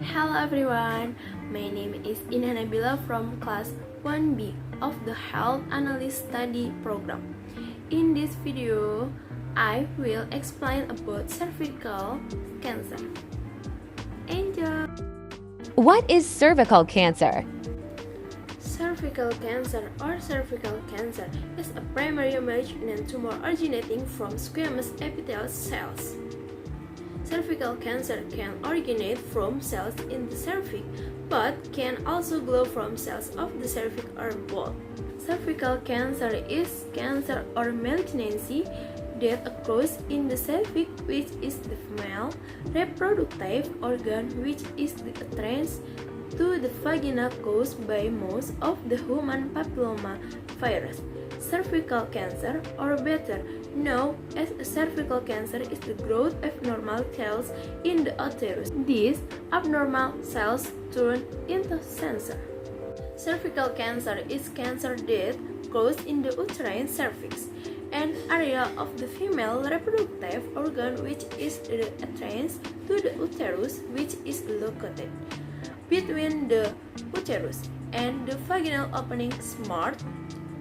Hello everyone, my name is Nabila from class 1B of the Health Analyst Study Program. In this video, I will explain about cervical cancer. Enjoy! What is cervical cancer? Cervical cancer or cervical cancer is a primary malignant tumor originating from squamous epithelial cells. Cervical cancer can originate from cells in the cervix, but can also grow from cells of the cervix or wall. Cervical cancer is cancer or malignancy that occurs in the cervix, which is the female reproductive organ, which is the entrance to the vagina caused by most of the human papilloma virus. Cervical cancer, or better known as cervical cancer, is the growth of abnormal cells in the uterus. These abnormal cells turn into cancer. Cervical cancer is cancer that grows in the uterine cervix, an area of the female reproductive organ which is the entrance to the uterus, which is located between the uterus and the vaginal opening. Smart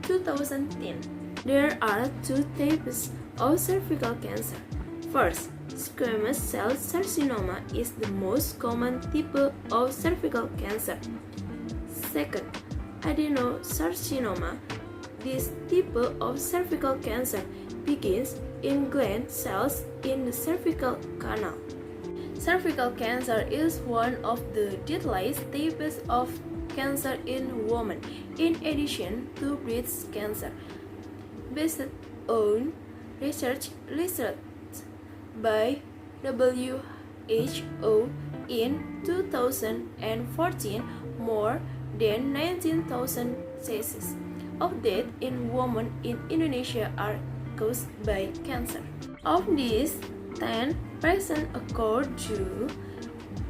2010. There are two types of cervical cancer. First, squamous cell carcinoma is the most common type of cervical cancer. Second, adenocarcinoma. This type of cervical cancer begins in gland cells in the cervical canal. Cervical cancer is one of the deadliest types of cancer in women, in addition to breast cancer. Based on research by WHO in 2014, more than 19,000 cases of death in women in Indonesia are caused by cancer. Of these, 10% occur due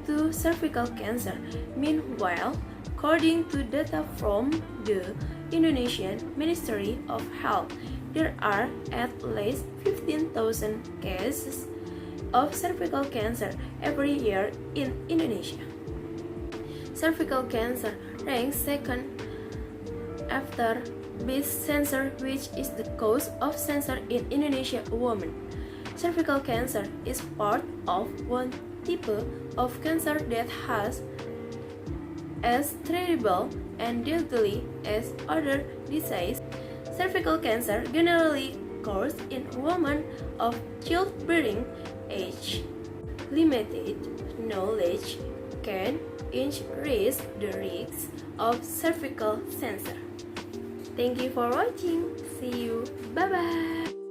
to cervical cancer. Meanwhile, according to data from the Indonesian Ministry of Health, there are at least 15,000 cases of cervical cancer every year in Indonesia. Cervical cancer ranks second after breast cancer, which is the cause of cancer in Indonesia women. Cervical cancer is part of one type of cancer that has as treatable and deadly as other diseases. Cervical cancer generally occurs in women of childbearing age. Limited knowledge can increase the risk of cervical cancer. Thank you for watching. See you. Bye bye.